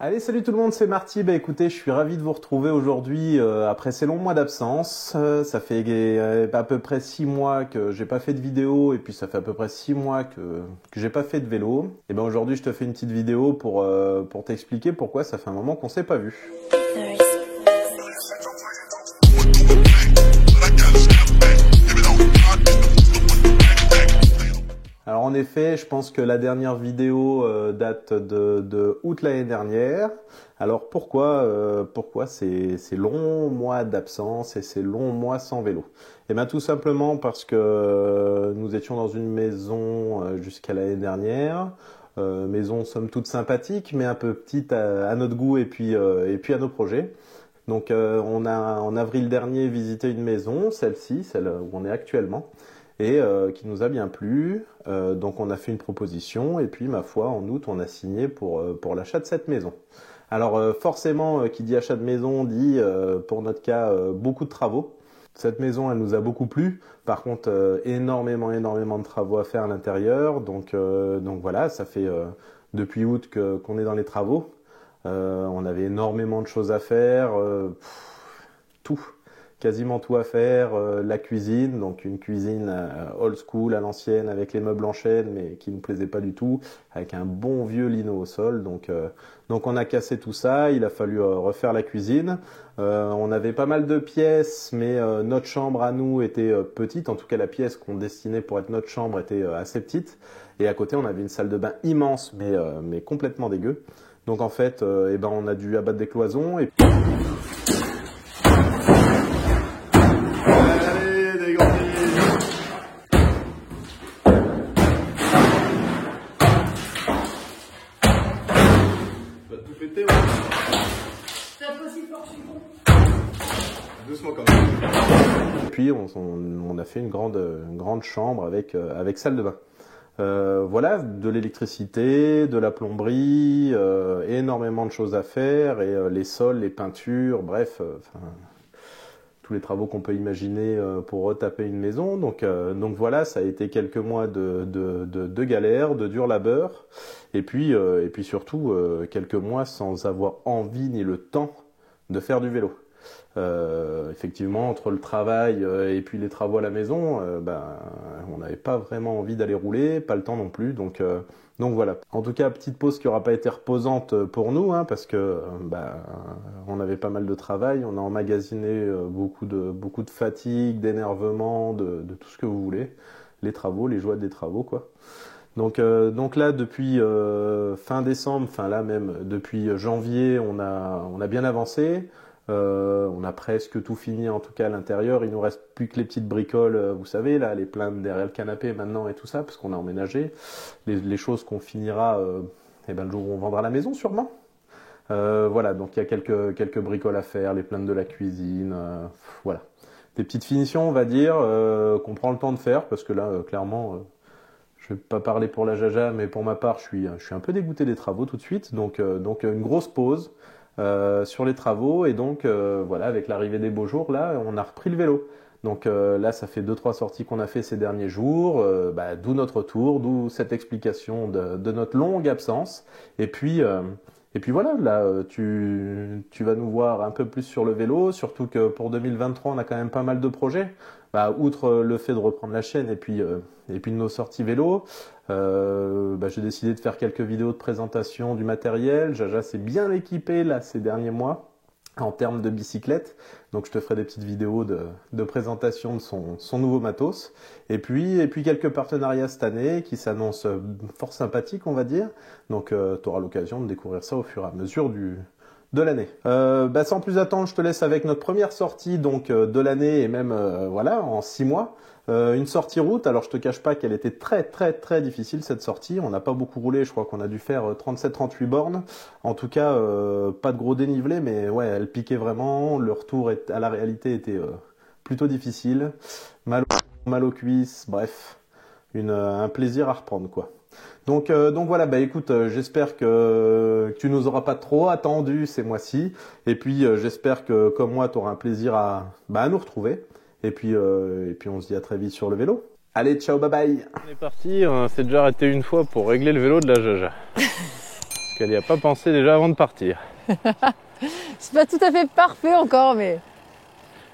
Allez, salut tout le monde, c'est Marty. Bah écoutez, je suis ravi de vous retrouver aujourd'hui après ces longs mois d'absence. Ça fait à peu près 6 mois que j'ai pas fait de vidéo et puis ça fait à peu près 6 mois que j'ai pas fait de vélo. Et ben aujourd'hui, je te fais une petite vidéo pour t'expliquer pourquoi ça fait un moment qu'on s'est pas vu. Alors en effet, je pense que la dernière vidéo date de août l'année dernière. Alors pourquoi ces longs mois d'absence et ces longs mois sans vélo? Eh bien tout simplement parce que nous étions dans une maison jusqu'à l'année dernière. Maison somme toute sympathique, mais un peu petite à notre goût et puis à nos projets. Donc on a en avril dernier visité une maison, celle-ci, celle où on est actuellement, et qui nous a bien plu. Donc on a fait une proposition et puis ma foi en août on a signé pour l'achat de cette maison. Alors forcément qui dit achat de maison dit pour notre cas beaucoup de travaux. Cette maison elle nous a beaucoup plu. Par contre énormément de travaux à faire à l'intérieur. Donc voilà, ça fait depuis août qu'on est dans les travaux. On avait énormément de choses à faire, quasiment tout à faire, la cuisine, donc une cuisine old school à l'ancienne avec les meubles en chêne mais qui ne nous plaisait pas du tout, avec un bon vieux lino au sol, donc on a cassé tout ça, il a fallu refaire la cuisine. On avait pas mal de pièces mais notre chambre à nous était petite, en tout cas la pièce qu'on destinait pour être notre chambre était assez petite, et à côté on avait une salle de bain immense mais complètement dégueu. Donc en fait, on a dû abattre des cloisons et allez, des grands tu vas tout péter, ouais. C'est impossible pour je suis con. Doucement quand même. Puis on a fait une grande chambre avec salle de bain. Voilà, de l'électricité, de la plomberie, énormément de choses à faire, et les sols, les peintures, bref, tous les travaux qu'on peut imaginer pour retaper une maison. Donc voilà, ça a été quelques mois de galère, de dur labeur, et puis surtout quelques mois sans avoir envie ni le temps de faire du vélo. Effectivement, entre le travail et puis les travaux à la maison, on n'avait pas vraiment envie d'aller rouler, pas le temps non plus, donc voilà. En tout cas, petite pause qui n'aura pas été reposante pour nous, hein, parce que on avait pas mal de travail, on a emmagasiné beaucoup de fatigue, d'énervement, de tout ce que vous voulez, les travaux, les joies des travaux, quoi. Donc là, depuis fin décembre, enfin là même depuis janvier, on a bien avancé. On a presque tout fini, en tout cas à l'intérieur. Il nous reste plus que les petites bricoles, vous savez, là, les plaintes derrière le canapé maintenant et tout ça, parce qu'on a emménagé. Les choses qu'on finira le jour où on vendra la maison, sûrement. Voilà, donc il y a quelques bricoles à faire, les plaintes de la cuisine, voilà. Des petites finitions, on va dire, qu'on prend le temps de faire, parce que là, clairement, je vais pas parler pour la Jaja, mais pour ma part, je suis un peu dégoûté des travaux tout de suite. Donc une grosse pause sur les travaux, et donc voilà, avec l'arrivée des beaux jours, là on a repris le vélo. Donc là ça fait 2-3 sorties qu'on a fait ces derniers jours, d'où notre retour, d'où cette explication de notre longue absence. Et puis voilà, là tu vas nous voir un peu plus sur le vélo, surtout que pour 2023 on a quand même pas mal de projets. Outre le fait de reprendre la chaîne et puis de nos sorties vélo, j'ai décidé de faire quelques vidéos de présentation du matériel. Jaja s'est bien équipé là ces derniers mois en termes de bicyclette, donc je te ferai des petites vidéos de présentation de son nouveau matos, et puis quelques partenariats cette année qui s'annoncent fort sympathiques, on va dire. Donc tu auras l'occasion de découvrir ça au fur et à mesure de l'année. Sans plus attendre, je te laisse avec notre première sortie donc de l'année, et même en 6 mois. Une sortie route. Alors je te cache pas qu'elle était très difficile, cette sortie. On n'a pas beaucoup roulé, je crois qu'on a dû faire 37-38 bornes. En tout cas, pas de gros dénivelé, mais ouais, elle piquait vraiment. Le retour à la réalité était plutôt difficile. Mal aux cuisses, bref, un plaisir à reprendre, quoi. Donc voilà, écoute, j'espère que tu nous auras pas trop attendu ces mois-ci, et puis j'espère que comme moi tu auras un plaisir à nous retrouver, et puis on se dit à très vite sur le vélo. Allez, ciao, bye bye. On est parti, on s'est déjà arrêté une fois pour régler le vélo de la Jaja. Parce qu'elle n'y a pas pensé déjà avant de partir. C'est pas tout à fait parfait encore, mais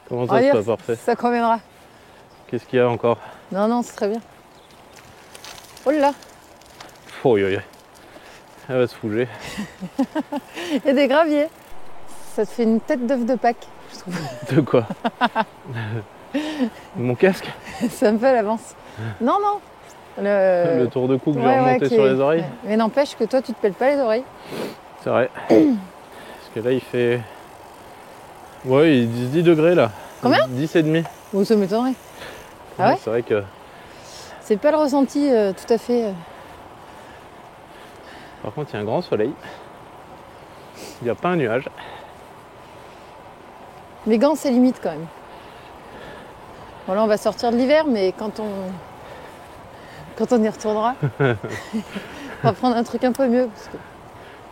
Comment on ça, va c'est dire, pas parfait? ça conviendra. Qu'est-ce qu'il y a encore? Non, non, c'est très bien. Oh là, Oh, elle va se fouger. il y a des graviers. Ça te fait une tête d'œuf de Pâques, je trouve. De quoi? Mon casque? Ça me fait l'avance. Non, non. Le tour de cou que j'ai remonté qui sur est- les oreilles? ouais. Mais n'empêche que toi, tu te pèles pas les oreilles. C'est vrai. Parce que là, il fait... Ouais, il est 10 degrés là. Combien? 10 et demi. Oh, ça m'étonnerait. Ah ouais? C'est vrai que... C'est pas le ressenti tout à fait. Par contre, il y a un grand soleil. Il n'y a pas un nuage. Les gants, c'est limite quand même. Bon, là, on va sortir de l'hiver, mais quand on y retournera, on va prendre un truc un peu mieux. Parce que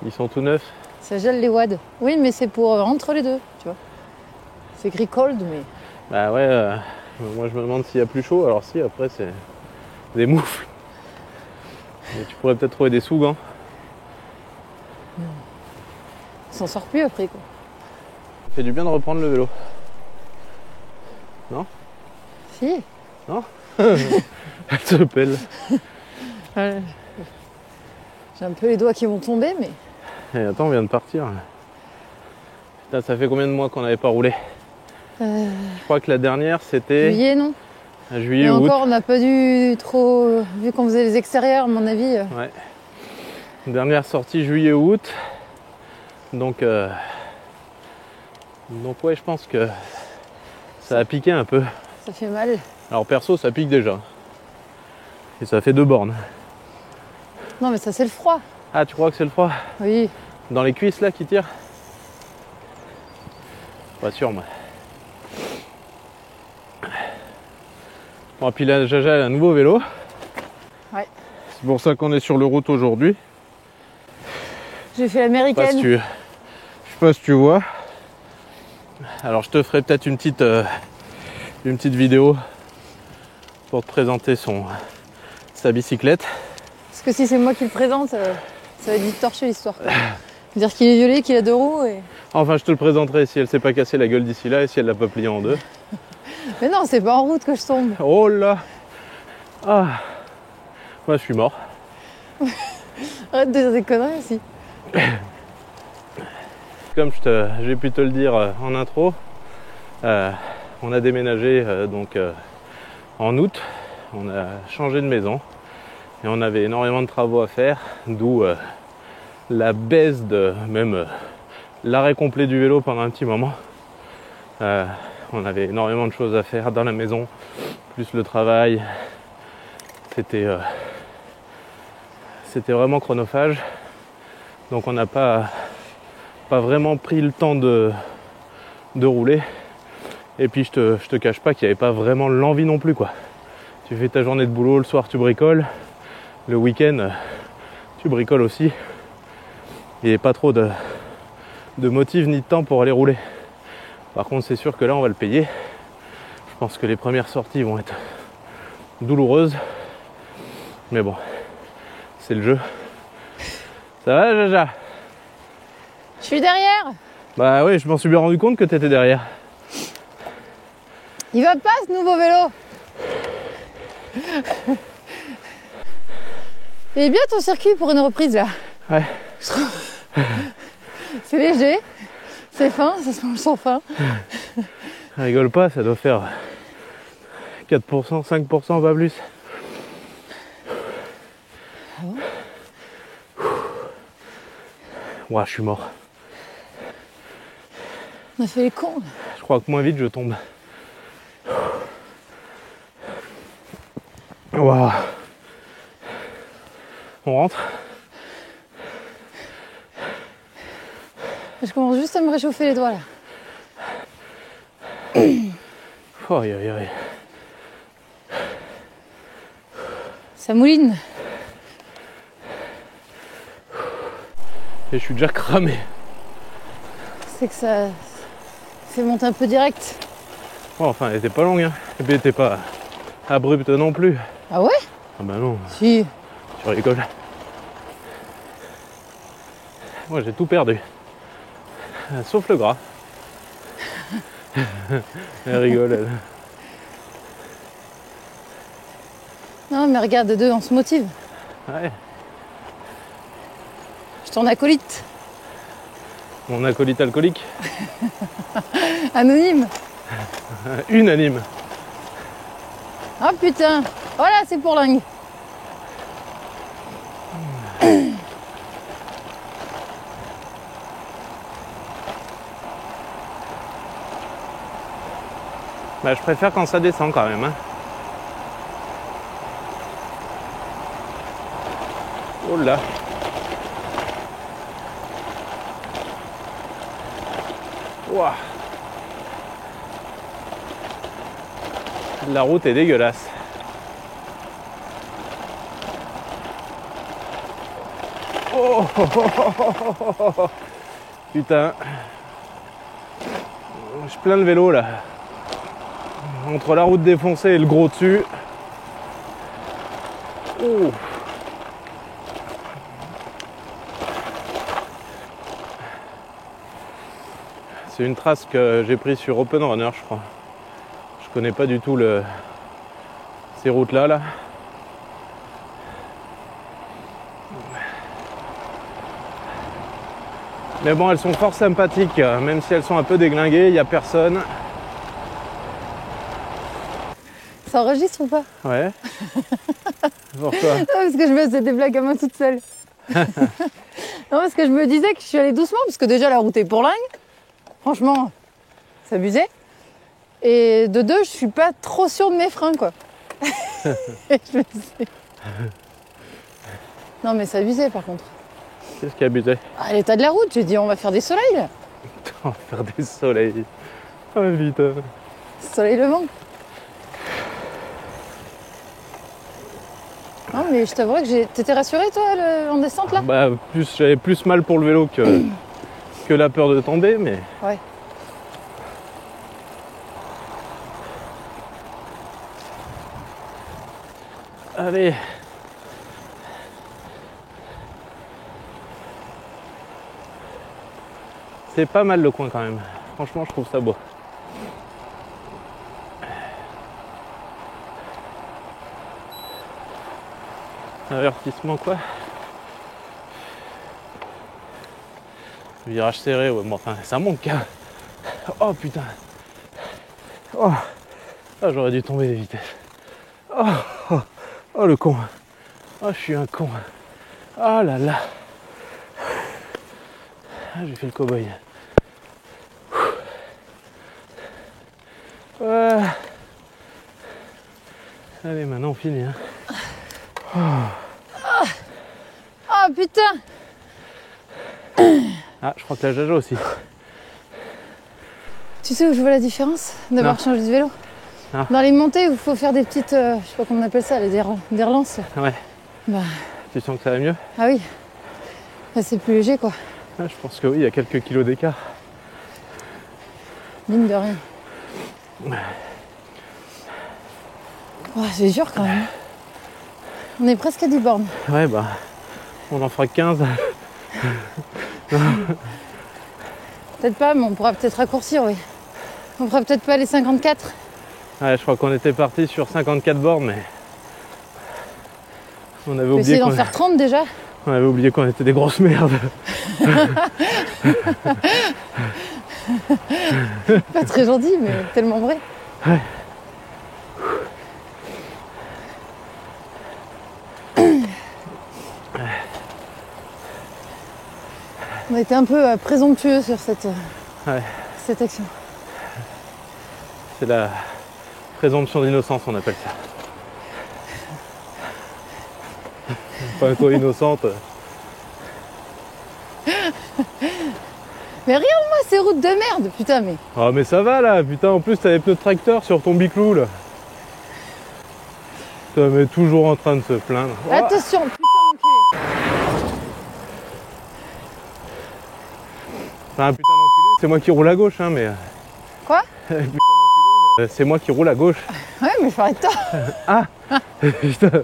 Ils sont tout neufs. ça gèle les wads. Oui, mais c'est pour entre les deux, tu vois. C'est écrit cold, mais Bah ouais, moi je me demande s'il y a plus chaud. Alors si, après c'est des moufles. Mais tu pourrais peut-être trouver des sous-gants. on s'en sort plus après, quoi. Ça fait du bien de reprendre le vélo. Si. Elle te pèle. J'ai un peu les doigts qui vont tomber, mais Et attends, on vient de partir. Putain, ça fait combien de mois qu'on n'avait pas roulé? Je crois que la dernière c'était juillet, non? juillet Et ou août. encore, on n'a pas dû trop... Vu qu'on faisait les extérieurs, à mon avis. Ouais. Dernière sortie juillet ou août. Donc ouais, je pense que ça a piqué un peu. Ça fait mal. Alors perso, ça pique déjà. Et ça fait 2 bornes. Non, mais ça, c'est le froid. Ah, tu crois que c'est le froid? Oui. Dans les cuisses là qui tirent? Pas sûr moi. Bon, puis là, Jaja elle a un nouveau vélo. Ouais. C'est pour ça qu'on est sur le route aujourd'hui. J'ai fait Je sais pas l'américaine. si tu vois. Alors je te ferai peut-être une petite vidéo pour te présenter sa bicyclette. Parce que si c'est moi qui le présente, ça va être vite torcher l'histoire. Dire qu'il est violet, qu'il a 2 roues. Et... Enfin, je te le présenterai si elle s'est pas cassée la gueule d'ici là et si elle l'a pas pliée en 2. Mais non, c'est pas en route que je tombe. Oh là! Ah! Moi, je suis mort. Arrête de dire des conneries aussi. Comme j'ai pu te le dire en intro, on a déménagé en août. On a changé de maison et on avait énormément de travaux à faire, d'où la baisse l'arrêt complet du vélo pendant un petit moment. On avait énormément de choses à faire dans la maison, plus le travail. C'était vraiment chronophage. Donc on n'a pas vraiment pris le temps de rouler. Et puis je te cache pas qu'il n'y avait pas vraiment l'envie non plus, quoi. Tu fais ta journée de boulot, le soir tu bricoles, le week-end tu bricoles aussi. Il n'y avait pas trop de motifs ni de temps pour aller rouler. Par contre, c'est sûr que là on va le payer. Je pense que les premières sorties vont être douloureuses. Mais bon, c'est le jeu. Ça va, Jaja? Je suis derrière. Bah oui, je m'en suis bien rendu compte que t'étais derrière. Il va pas ce nouveau vélo. Il est bien ton circuit pour une reprise là. Ouais. C'est léger, c'est fin, ça se mange sans fin. Rigole pas, ça doit faire 4%, 5%, pas plus. Ah bon? Ouah, je suis mort. On a fait les cons. Je crois que moins vite je tombe. Ouah. On rentre? Je commence juste à me réchauffer les doigts là. Oh, aïe, aïe, aïe. Ça mouline. Et je suis déjà cramé. C'est que ça fait monter un peu direct. Oh, enfin, elle était pas longue, hein. Et puis elle était pas abrupte non plus. Ah ouais? Ah bah non, Si. tu rigoles. Moi j'ai tout perdu. Sauf le gras. Elle rigole, elle. Non, mais regarde, deux, on se motive. Ouais. Je t'en acolyte. Mon acolyte alcoolique. Anonyme. Unanime. Ah putain. Voilà, c'est pour lingue. Bah, je préfère quand ça descend quand même. Hein. Oh là. Ouah. La route est dégueulasse. Oh, oh, oh, oh, oh, oh, oh. Putain. Je plains le vélo là. Entre la route défoncée et le gros dessus. Oh. C'est une trace que j'ai prise sur Open Runner, je crois. Je connais pas du tout ces routes-là. Là. Mais bon, elles sont fort sympathiques, même si elles sont un peu déglinguées, il n'y a personne. Ça enregistre ou pas? Ouais. Pourquoi? Non, parce que je me faisais des blagues à moi toute seule. Non, parce que je me disais que je suis allée doucement, parce que déjà la route est pour lingue. Franchement, ça abusait. Et de deux, je suis pas trop sûre de mes freins, quoi. Et je me disais... Non, mais ça abusait par contre. Qu'est-ce qui a abusé? À l'état de la route, j'ai dit on va faire des soleils là. On va faire des soleils. Oh putain. Soleil levant. Non, mais je t'avouerais que t'étais rassurée toi en descente là? Bah, j'avais plus mal pour le vélo que la peur de tomber, mais. Ouais. Allez. C'est pas mal le coin quand même. Franchement, je trouve ça beau. Avertissement quoi? Virage serré, ouais, bon, enfin, ça monte quand. Oh putain. Oh, ah, j'aurais dû tomber des vitesses. Oh, oh, oh le con. Oh, je suis un con. Oh là là. Ah, j'ai fait le cow-boy. Ouais. Allez, maintenant on finit. Hein. Oh putain! Ah, je crois que la Jaja aussi. Tu sais où je vois la différence d'avoir changé de vélo? Ah. Dans les montées où il faut faire des petites, je sais pas comment on appelle ça, des relances. Ouais. Bah, Tu sens que ça va mieux? ah oui. Bah, c'est plus léger quoi. Ah, je pense que oui, il y a quelques kilos d'écart. Mine de rien. Oh, c'est dur quand même. On est presque à 10 bornes. Ouais, bah, on en fera 15. Peut-être pas, mais on pourra peut-être raccourcir, oui. On fera peut-être pas les 54. Ouais, je crois qu'on était parti sur 54 bornes, mais on avait On peut essayer oublié d'en faire 30 déjà. on avait oublié qu'on était des grosses merdes. Pas très gentil, mais tellement vrai. Ouais. On a été un peu présomptueux sur cette action. C'est la présomption d'innocence, on appelle ça. Pas trop innocente. Mais regarde-moi ces routes de merde, putain, mais... Oh mais ça va là, putain, en plus t'as les pneus de tracteur sur ton biclou là. Putain, mais toujours en train de se plaindre. Oh. Attention, putain, enculé. Enfin, un putain d'enculé, c'est moi qui roule à gauche, hein, mais... Quoi? Putain d'enculé, c'est moi qui roule à gauche. Ouais, mais je parlais de toi. Ah. Putain.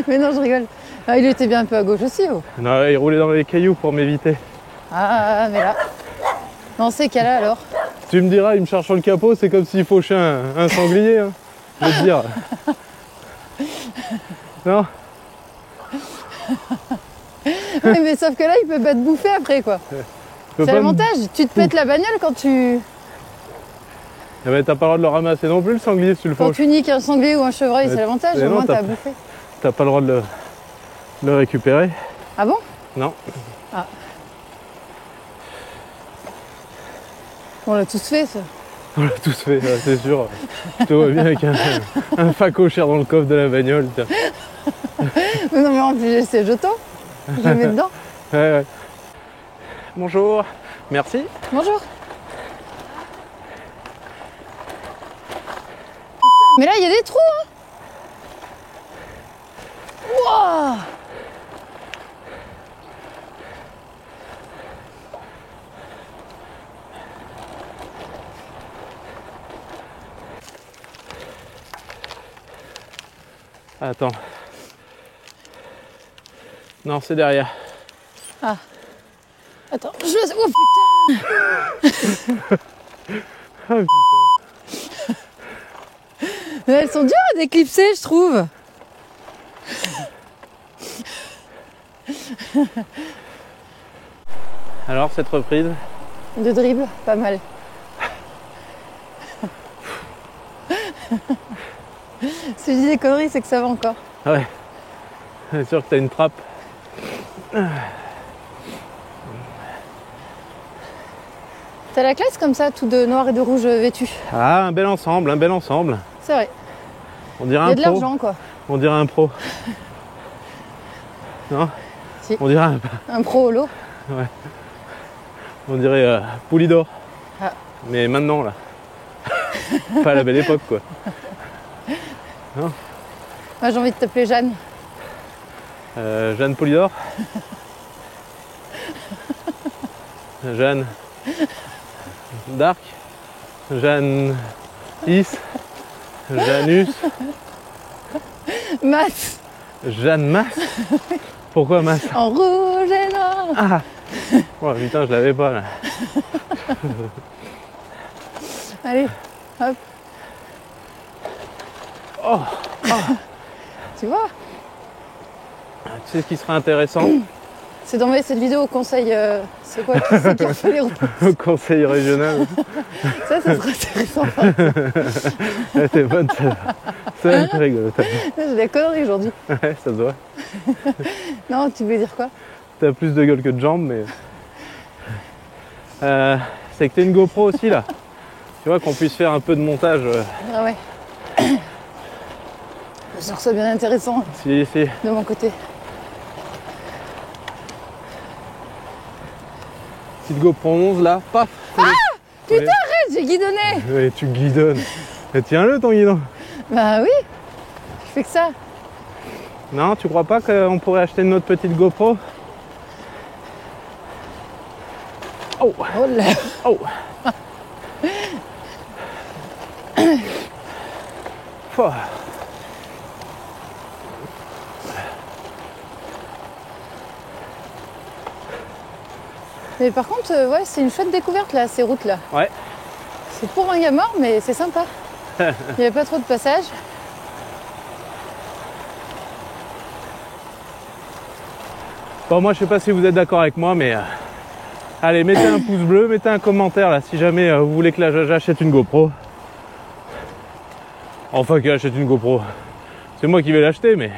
Mais non, je rigole. Ah, il était bien un peu à gauche aussi, oh. Non, il roulait dans les cailloux pour m'éviter. Ah, mais là. Dans ces cas-là, alors. Tu me diras, il me charge sur le capot, c'est comme s'il fauchait un sanglier, hein, je vais te dire. Non? Oui, mais sauf que là, il peut pas te bouffer après, quoi. C'est l'avantage. Tu te pètes la bagnole quand tu... Ah bah, t'as pas le droit de le ramasser non plus, le sanglier, si tu le Quand fauches. tu niques un sanglier ou un chevreuil, c'est l'avantage. Au non, moins, t'as t'as bouffé. T'as pas le droit de le récupérer. Ah bon? Non. Ah. On l'a tous fait, ça. On l'a tous fait, c'est sûr. Je te vois bien avec un facochère dans le coffre de la bagnole. Tiens. Mais non, mais en plus, c'est jeton. Je le mets dedans. Ouais. Bonjour. Merci. Bonjour. Mais là, il y a des trous, hein. Wouah. Attends. Non, c'est derrière. Ah. Attends, je... Oh putain. Ah putain. Mais elles sont dures à déclipser, je trouve. Alors, cette reprise? De dribble, pas mal. Si je dis des conneries, c'est que ça va encore. Ah ouais. C'est sûr que t'as une trappe. T'as la classe comme ça, tout de noir et de rouge vêtu. Ah, un bel ensemble, un bel ensemble. C'est vrai. On dirait Il y un a de pro. l'argent, quoi. On dirait un pro. Non? Si. On dirait Un pro holo. on dirait Poulidor. Ah. Mais maintenant, là. Pas à la belle époque, quoi. Non? Moi, j'ai envie de t'appeler Jeanne. Jeanne Poulidor. Jeanne d'Arc. Jeanne Is. Janus. Masse. Jeanne Masse. Pourquoi Masse? En rouge et noir. Ah. Oh putain, je l'avais pas là. Allez, hop. Oh. Tu vois? Tu sais ce qui serait intéressant? C'est d'envoyer cette vidéo au conseil. C'est quoi? Qui c'est qui refait les roues? Au conseil régional. Ça serait intéressant. Ouais, t'es bonne, c'est rigolo. J'ai des conneries aujourd'hui. Ouais, ça se voit. Non, tu voulais dire quoi? T'as plus de gueule que de jambes, mais... c'est que t'as une GoPro aussi, là. Tu vois, qu'on puisse faire un peu de montage. Ah ouais. Je trouve ça bien intéressant Si. de mon côté. Petite GoPro 11, là, paf. Putain, arrête, j'ai guidonné. Ouais, tu guidonnes. Mais tiens-le, ton guidon. Bah oui, je fais que ça. Non, tu crois pas qu'on pourrait acheter une autre petite GoPro? Oh. Oh là. Oh. Oh. Mais par contre, ouais, c'est une chouette découverte là, ces routes là. Ouais. C'est pour un gars mort, mais c'est sympa. Il n'y avait pas trop de passages. Bon, moi, je sais pas si vous êtes d'accord avec moi, mais... allez, mettez un pouce bleu, mettez un commentaire là, si jamais vous voulez que j'achète une GoPro. Enfin, qu'il achète une GoPro. C'est moi qui vais l'acheter, mais...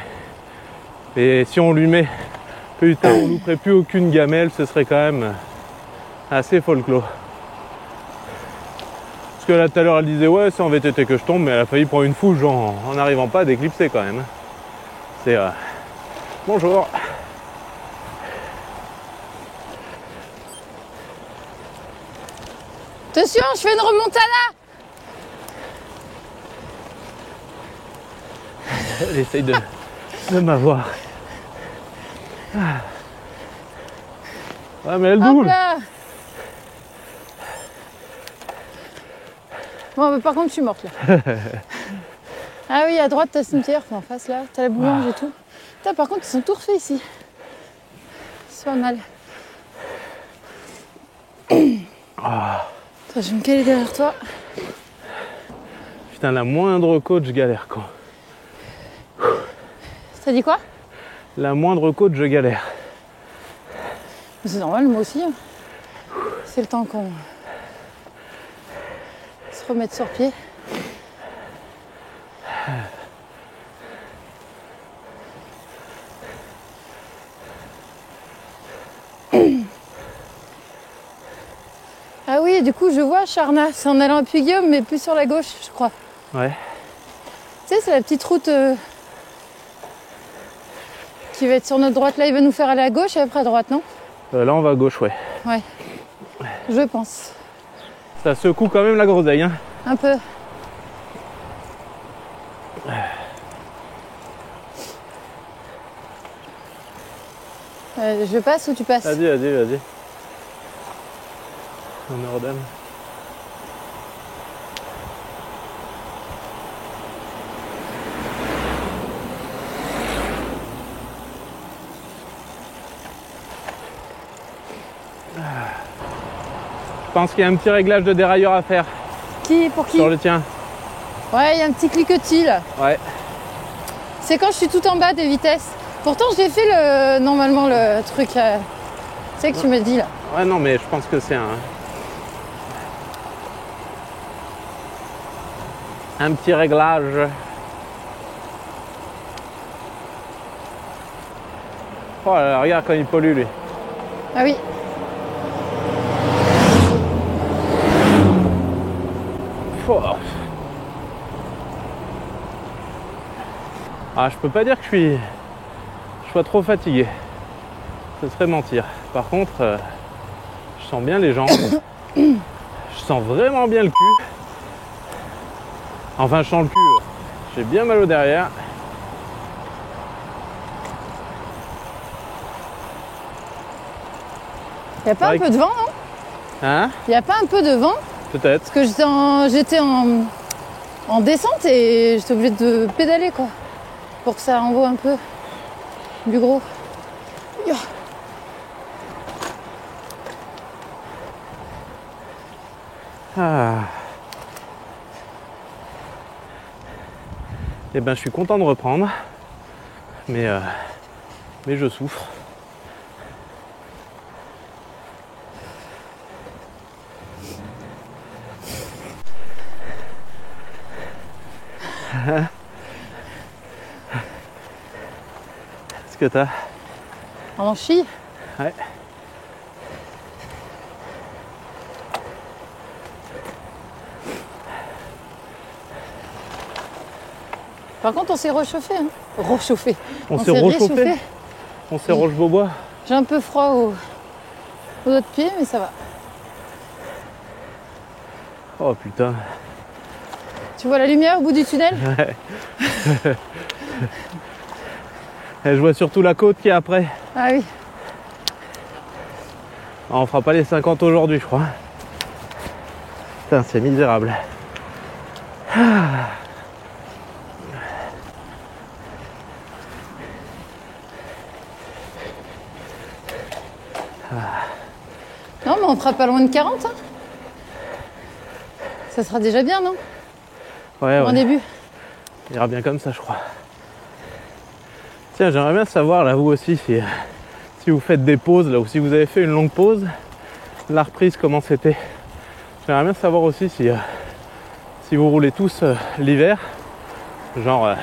Et si on lui met... Putain, on louperait plus aucune gamelle, ce serait quand même assez folklore. Parce que là, tout à l'heure, elle disait, ouais, c'est en VTT que je tombe, mais elle a failli prendre une fouche en n'arrivant pas à déclipser quand même. C'est... Bonjour. Attention, je fais une remontada. Elle essaye de m'avoir. Ah, mais elle Hop boule. là. Bon, mais par contre, je suis morte là. Ah oui, à droite, t'as le cimetière, en face là, t'as la boulange et tout. Putain, par contre, ils sont tout refaits ici. C'est pas mal. Ah. Attends, je vais me caler derrière toi. Putain, la moindre côte, je galère quoi. T'as dit quoi? La moindre côte, je galère. Mais c'est normal, moi aussi. Hein. C'est le temps qu'on se remette sur pied. Ah oui, du coup, je vois Charna. C'est en allant à Puy-Guillaume, mais plus sur la gauche, je crois. Ouais. Tu sais, c'est la petite route qui va être sur notre droite. Là, il va nous faire aller à gauche et après à droite, non? Là, on va à gauche, ouais. Ouais, je pense. Ça secoue quand même la groseille, hein. Un peu. Je passe ou tu passes? Vas-y, vas-y, vas-y. Honneur d'âme. Je pense qu'il y a un petit réglage de dérailleur à faire Pour qui? sur le tien. Ouais, il y a un petit cliquetis là. Ouais. C'est quand je suis tout en bas des vitesses. Pourtant, j'ai fait normalement le truc. Tu sais que tu m'as dit là. Ouais, non, mais je pense que c'est un petit réglage. Oh là là, regarde quand il pollue lui. Ah oui. Oh. Ah, je peux pas dire que je sois trop fatigué. Ce serait mentir. Par contre, je sens bien les jambes. Je sens vraiment bien le cul. Enfin, je sens le cul. J'ai bien mal au derrière. Y a pas un peu de vent, non? Hein? Y a pas un peu de vent? Peut-être. Parce que j'étais en descente et j'étais obligée de pédaler quoi. Pour que ça envoie un peu du gros. Yo. Ah. Eh ben, je suis content de reprendre, mais je souffre. Est-ce que t'as? On en chie. Ouais. Par contre, on s'est réchauffé. Hein. Réchauffé. On s'est réchauffé. réchauffé. On s'est roche-beaubois. J'ai un peu froid aux autres pieds, mais ça va. Oh putain. Tu vois la lumière au bout du tunnel? Ouais. Et je vois surtout la côte qui est après. Ah oui. On fera pas les 50 aujourd'hui, je crois. Putain, c'est misérable. Non, mais on fera pas loin de 40. Hein. Ça sera déjà bien, non? Ouais, Au début. Il ira bien comme ça, je crois. Tiens, j'aimerais bien savoir, là, vous aussi, si vous faites des pauses, là, ou si vous avez fait une longue pause, la reprise, comment c'était. J'aimerais bien savoir aussi si vous roulez tous l'hiver, genre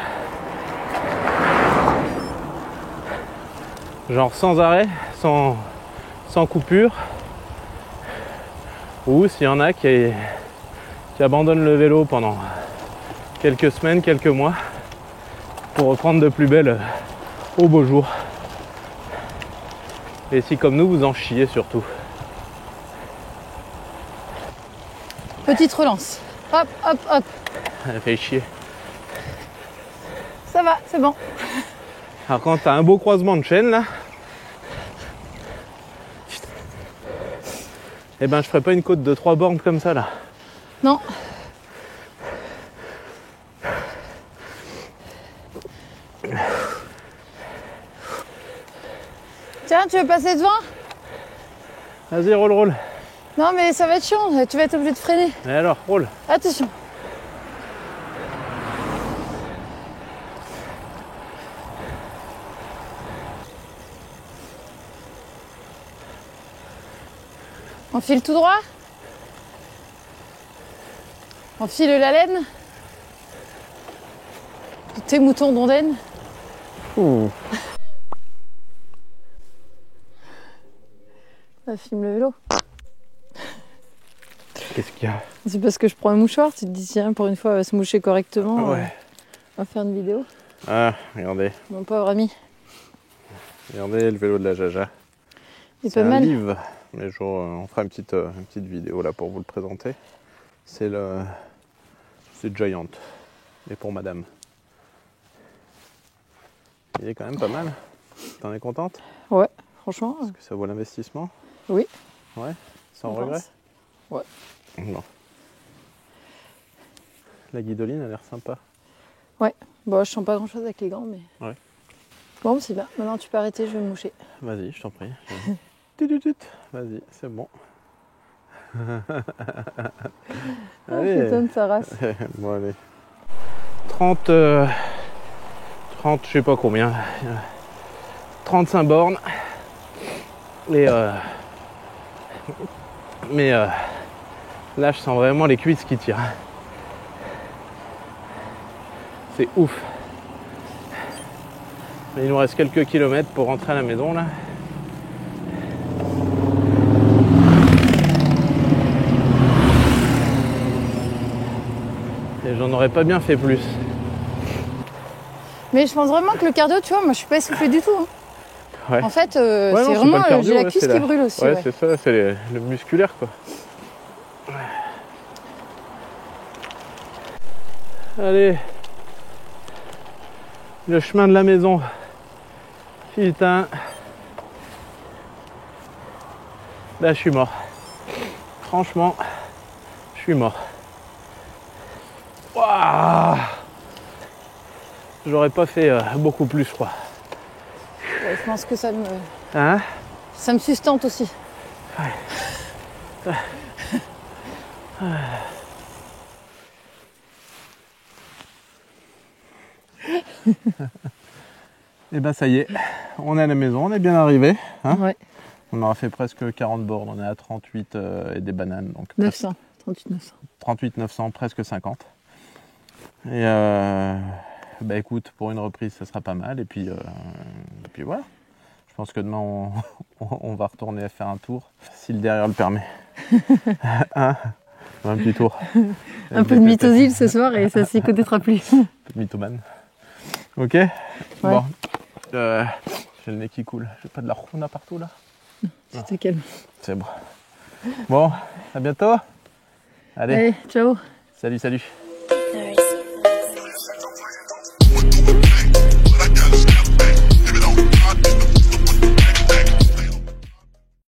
sans arrêt, sans coupure, ou s'il y en a qui abandonnent le vélo pendant quelques semaines, quelques mois, pour reprendre de plus belle au beau jour. Et si comme nous, vous en chiez surtout. Petite relance. Hop, hop, hop. Elle fait chier. Ça va, c'est bon. Alors quand t'as un beau croisement de chaîne là, eh ben je ferai pas une côte de 3 bornes comme ça là. Non. Tiens, tu veux passer devant? Vas-y, roule. Non mais ça va être chiant, tu vas être obligé de freiner. Et alors, roule. Attention. On file tout droit. On file la laine. De tes moutons d'ondaine. Ouh. Ça filme le vélo. Qu'est-ce qu'il y a? C'est parce que je prends un mouchoir, tu te dis tiens pour une fois elle va se moucher correctement. Ouais. On va faire une vidéo. Ah, regardez. Mon pauvre ami. Regardez le vélo de la Jaja. Il est C'est pas un mal. livre. Mais on fera une petite vidéo là pour vous le présenter. C'est Giant. Et pour madame. Il est quand même pas mal. T'en es contente? Ouais, franchement. Est-ce que ça vaut l'investissement? Oui. Ouais. Sans Je regret? pense. Ouais. Non. La guidoline a l'air sympa. Bon, je sens pas grand chose avec les gants, mais. Ouais. Bon, c'est bien. Maintenant, tu peux arrêter, je vais me moucher. Vas-y, je t'en prie. Vas-y, c'est bon. Ah, Allez. s'étonne sa race. Bon, allez. 30, je sais pas combien. 35 bornes. Et mais là, je sens vraiment les cuisses qui tirent. C'est ouf. Mais il nous reste quelques kilomètres pour rentrer à la maison là. Et j'en aurais pas bien fait plus. Mais je pense vraiment que le cardio, tu vois, moi je suis pas essoufflée du tout. Hein. Ouais. En fait, Ouais, c'est non, vraiment, pas le cardio, j'ai la ouais, cuisse c'est qui brûle aussi. Ouais, Ouais. c'est ça, c'est le musculaire quoi. Allez. Le chemin de la maison. Putain. Là, je suis mort. Franchement, je suis mort. Waouh. J'aurais pas fait beaucoup plus, je crois. Ouais, je pense que ça Hein? me sustente aussi. Et ben ça y est, on est à la maison, on est bien arrivé. Hein, Ouais. on aura fait presque 40 bornes, on est à 38 et des bananes. Donc 900, 38 900. 38 900, presque 50. Et bah écoute, pour une reprise, ça sera pas mal. Et puis voilà. Je pense que demain, on va retourner faire un tour, si le derrière le permet. Hein, un petit tour. Un peu de mythosile ce soir et ça s'y connaîtra plus. Un peu de mythomane. Ok. Bon. J'ai le nez qui coule. J'ai pas de la ronde partout là. C'était calme. C'est bon. Bon, à bientôt. Allez. Allez, ciao. Salut, salut.